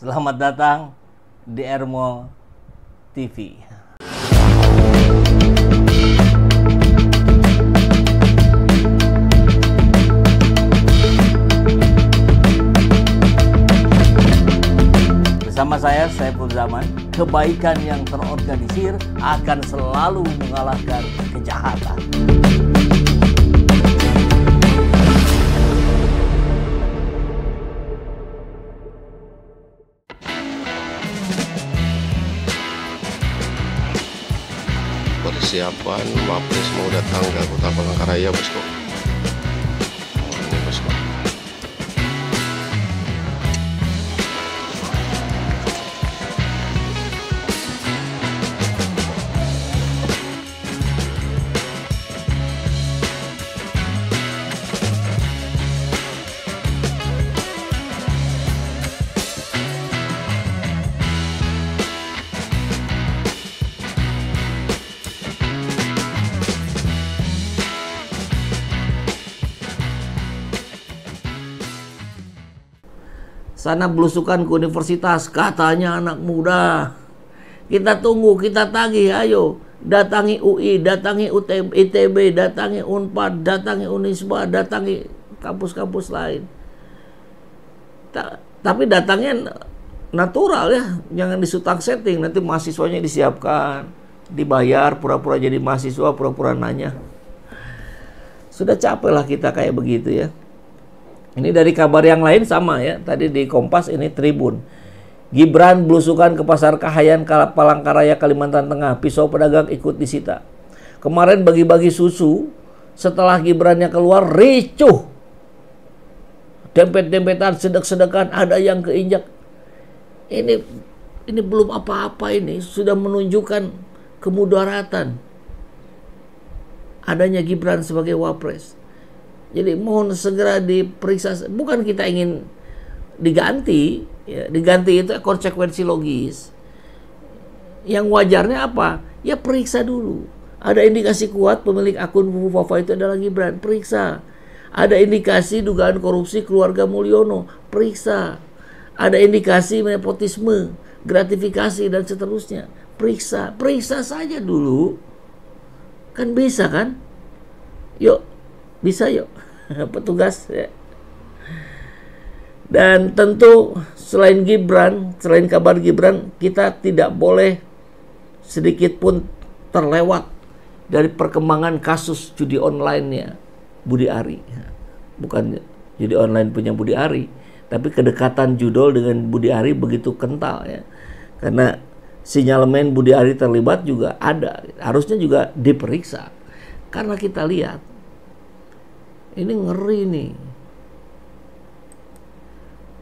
Selamat datang di Ermo TV. Bersama saya, Saiful Zaman, kebaikan yang terorganisir akan selalu mengalahkan kejahatan. Persiapan Wapres mau datang ke Kota Palangkaraya, bosku. Ini bosku. Sana belusukan ke universitas, katanya anak muda. Kita tunggu, kita tagih, ayo. Datangi UI, datangi ITB, datangi Unpad, datangi Unisba, datangi kampus-kampus lain. Tapi datangnya natural ya, jangan disutang setting. Nanti mahasiswanya disiapkan, dibayar, pura-pura jadi mahasiswa, pura-pura nanya. Sudah capek lah kita kayak begitu ya. Ini dari kabar yang lain sama ya. Tadi di Kompas, ini Tribun. Gibran belusukan ke Pasar Kahayan Palangkaraya, Kalimantan Tengah. Pisau pedagang ikut disita. Kemarin bagi-bagi susu. Setelah Gibrannya keluar, ricuh. Dempet-dempetan, sedek-sedekan, ada yang keinjak. Ini belum apa-apa ini. Sudah menunjukkan kemudaratan adanya Gibran sebagai Wapres. Jadi mohon segera diperiksa. Bukan kita ingin diganti, ya, diganti itu konsekuensi logis. Yang wajarnya apa? Ya periksa dulu. Ada indikasi kuat pemilik akun Fufu Fafa itu adalah Gibran, periksa. Ada indikasi dugaan korupsi keluarga Mulyono, periksa. Ada indikasi nepotisme, gratifikasi dan seterusnya, periksa. Periksa saja dulu. Kan bisa kan? Yuk, bisa yuk. Petugas ya. Dan tentu selain Gibran, selain kabar Gibran, kita tidak boleh sedikit pun terlewat dari perkembangan kasus judi online-nya Budi Ari. Bukan judi online punya Budi Ari, tapi kedekatan judol dengan Budi Ari begitu kental ya. Karena sinyalemen Budi Ari terlibat juga ada, harusnya juga diperiksa. Karena kita lihat ini ngeri nih.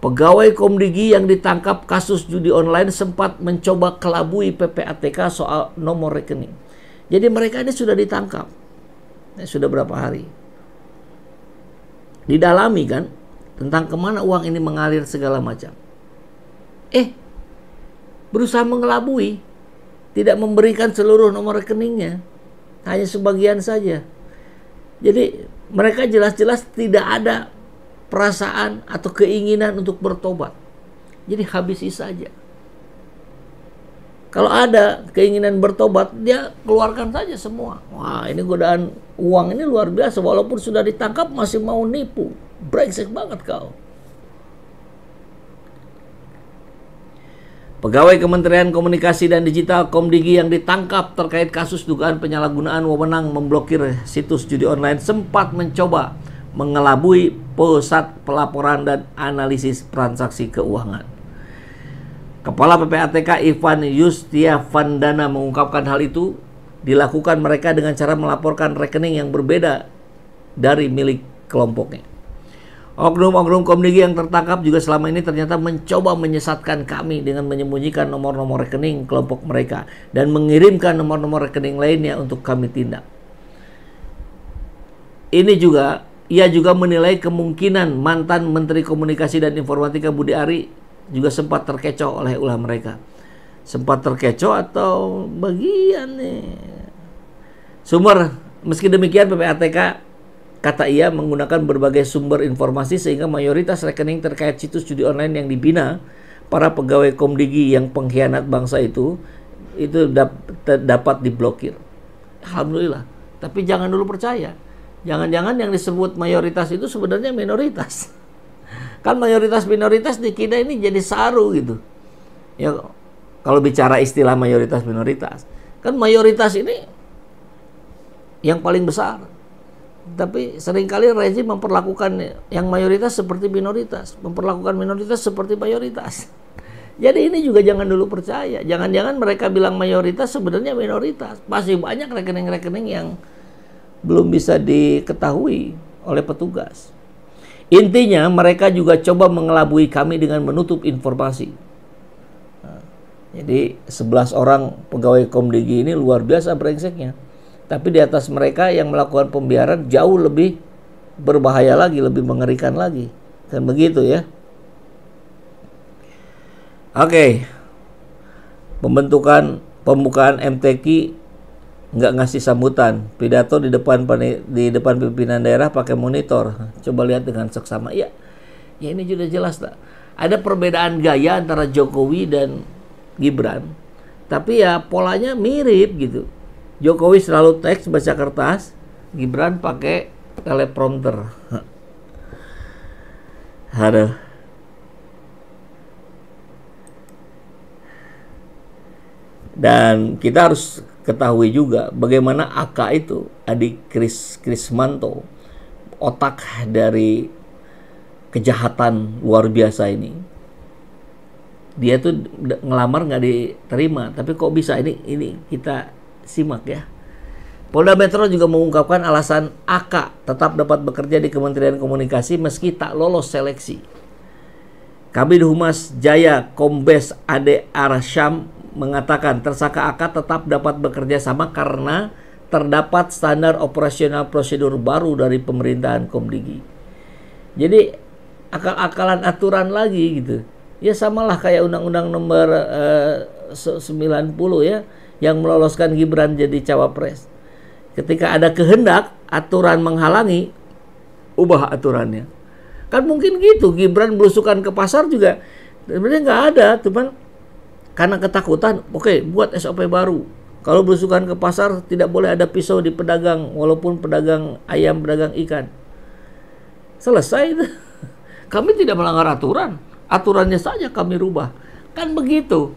Pegawai Komdigi yang ditangkap kasus judi online sempat mencoba kelabui PPATK soal nomor rekening. Jadi mereka ini sudah ditangkap. Sudah berapa hari. Didalami kan tentang kemana uang ini mengalir segala macam. Berusaha mengelabui. Tidak memberikan seluruh nomor rekeningnya. Hanya sebagian saja. Jadi mereka jelas-jelas tidak ada perasaan atau keinginan untuk bertobat. Jadi habisi saja. Kalau ada keinginan bertobat, dia keluarkan saja semua. Wah, ini godaan uang ini luar biasa. Walaupun sudah ditangkap masih mau nipu. Brengsek banget kau. Pegawai Kementerian Komunikasi dan Digital Komdigi yang ditangkap terkait kasus dugaan penyalahgunaan wewenang memblokir situs judi online sempat mencoba mengelabui pusat pelaporan dan analisis transaksi keuangan. Kepala PPATK Ivan Yustiavandana mengungkapkan hal itu dilakukan mereka dengan cara melaporkan rekening yang berbeda dari milik kelompoknya. Oknum-oknum Komdigi yang tertangkap juga selama ini ternyata mencoba menyesatkan kami dengan menyembunyikan nomor-nomor rekening kelompok mereka dan mengirimkan nomor-nomor rekening lainnya untuk kami tindak. Ia juga menilai kemungkinan mantan Menteri Komunikasi dan Informatika Budi Ari juga sempat terkecoh oleh ulah mereka. Sempat terkecoh atau bagian nih. Sumber, meski demikian PPATK Kata ia menggunakan berbagai sumber informasi sehingga mayoritas rekening terkait situs judi online yang dibina para pegawai Komdigi yang pengkhianat bangsa itu dapat diblokir. Alhamdulillah. Tapi jangan dulu percaya. Jangan-jangan yang disebut mayoritas itu sebenarnya minoritas. Kan mayoritas-minoritas di kita ini jadi saru gitu. Ya, kalau bicara istilah mayoritas-minoritas, kan mayoritas ini yang paling besar. Tapi seringkali rezim memperlakukan yang mayoritas seperti minoritas, memperlakukan minoritas seperti mayoritas. Jadi ini juga jangan dulu percaya. Jangan-jangan mereka bilang mayoritas sebenarnya minoritas. Masih banyak rekening-rekening yang belum bisa diketahui oleh petugas. Intinya mereka juga coba mengelabui kami dengan menutup informasi. Nah, jadi 11 orang pegawai Komdigi ini luar biasa brengseknya. Tapi di atas mereka yang melakukan pembiaran jauh lebih berbahaya lagi, lebih mengerikan lagi. Kan begitu ya. Oke. Pembukaan MTQ nggak ngasih sambutan. Pidato di depan pimpinan daerah pakai monitor. Coba lihat dengan seksama. Ya ini sudah jelas lah. Ada perbedaan gaya antara Jokowi dan Gibran. Tapi ya polanya mirip gitu. Jokowi selalu teks baca kertas, Gibran pakai teleprompter. Aduh. Dan kita harus ketahui juga bagaimana AK itu, adik Krismanto, otak dari kejahatan luar biasa ini. Dia tuh ngelamar nggak diterima, tapi kok bisa? Ini kita simak ya. Polda Metro juga mengungkapkan alasan AK tetap dapat bekerja di Kementerian Komunikasi meski tak lolos seleksi. Kabid Humas Jaya Kombes Ade Arsyam mengatakan tersangka AK tetap dapat bekerja sama karena terdapat standar operasional prosedur baru dari pemerintahan Komdigi. Jadi akal-akalan aturan lagi gitu. Ya samalah kayak Undang-Undang nomor 90 ya, yang meloloskan Gibran jadi cawapres. Ketika ada kehendak, aturan menghalangi, ubah aturannya. Kan mungkin gitu, Gibran belusukan ke pasar juga sebenarnya nggak ada, cuman karena ketakutan, oke, buat SOP baru. Kalau belusukan ke pasar tidak boleh ada pisau di pedagang, walaupun pedagang ayam, pedagang ikan. Selesai itu. Kami tidak melanggar aturan, aturannya saja kami rubah. Kan begitu.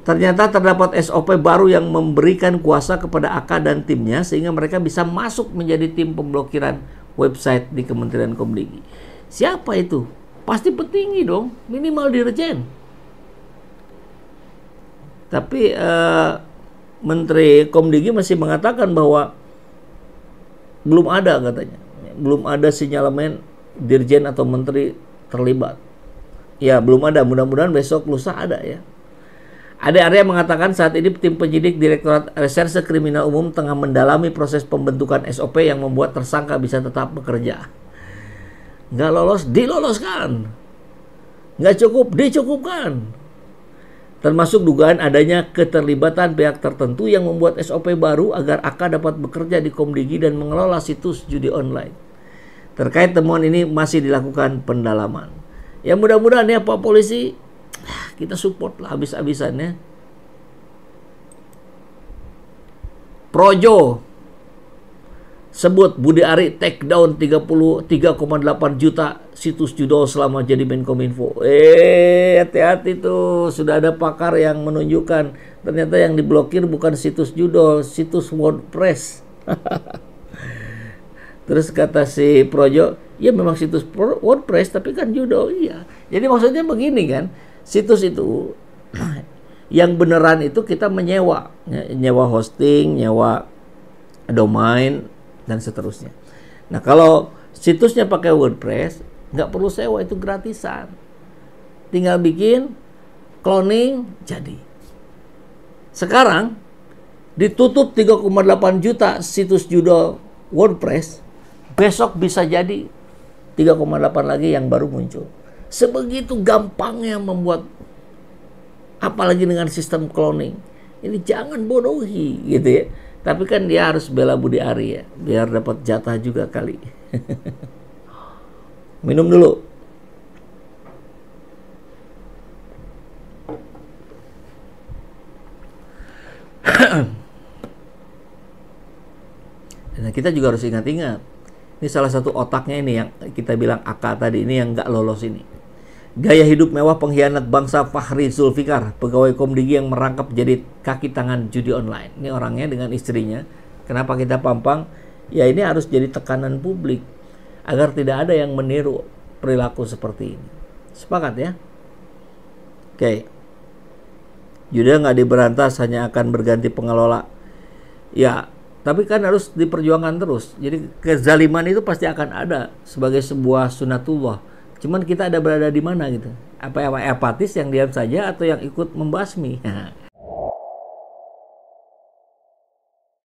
Ternyata terdapat SOP baru yang memberikan kuasa kepada AK dan timnya sehingga mereka bisa masuk menjadi tim pemblokiran website di Kementerian Komdigi. Siapa itu? Pasti petinggi dong, minimal dirjen. Tapi Menteri Komdigi masih mengatakan bahwa belum ada katanya. Belum ada sinyalemen dirjen atau menteri terlibat. Ya belum ada, mudah-mudahan besok lusa ada ya. Ade Arya mengatakan saat ini tim penyidik Direktorat Reserse Kriminal Umum tengah mendalami proses pembentukan SOP yang membuat tersangka bisa tetap bekerja. Nggak lolos, diloloskan. Nggak cukup, dicukupkan. Termasuk dugaan adanya keterlibatan pihak tertentu yang membuat SOP baru agar AK dapat bekerja di Komdigi dan mengelola situs judi online. Terkait temuan ini masih dilakukan pendalaman. Ya mudah-mudahan ya Pak Polisi, kita support lah habis-habisannya. Projo sebut Budi Ari take down 33,8 juta situs judol selama jadi Menkominfo. Hati-hati tuh, sudah ada pakar yang menunjukkan ternyata yang diblokir bukan situs judol, situs WordPress. Terus kata si Projo, ya memang situs WordPress tapi kan judol. Iya. Jadi maksudnya begini kan, situs itu yang beneran itu kita menyewa, nyewa hosting, nyewa domain dan seterusnya. Nah kalau situsnya pakai WordPress, nggak perlu sewa, itu gratisan. Tinggal bikin, cloning, jadi. Sekarang ditutup 3,8 juta situs judul WordPress, besok bisa jadi 3,8 lagi yang baru muncul. Sebegitu gampangnya membuat, apalagi dengan sistem cloning. Ini jangan bodohi gitu ya. Tapi kan dia harus bela Budi Ari ya, biar dapat jatah juga kali. Minum dulu. Nah, kita juga harus ingat-ingat. Ini salah satu otaknya ini yang kita bilang AK tadi, ini yang nggak lolos ini. Gaya hidup mewah pengkhianat bangsa Fahri Zulfikar, pegawai Komdigi yang merangkap jadi kaki tangan judi online. Ini orangnya dengan istrinya. Kenapa kita pampang? Ya ini harus jadi tekanan publik agar tidak ada yang meniru perilaku seperti ini. Sepakat ya? Oke. Judi nggak diberantas, hanya akan berganti pengelola. Ya, tapi kan harus diperjuangkan terus. Jadi kezaliman itu pasti akan ada sebagai sebuah sunatullah. Cuman kita ada berada di mana gitu? Apa apatis yang diam saja atau yang ikut membasmi?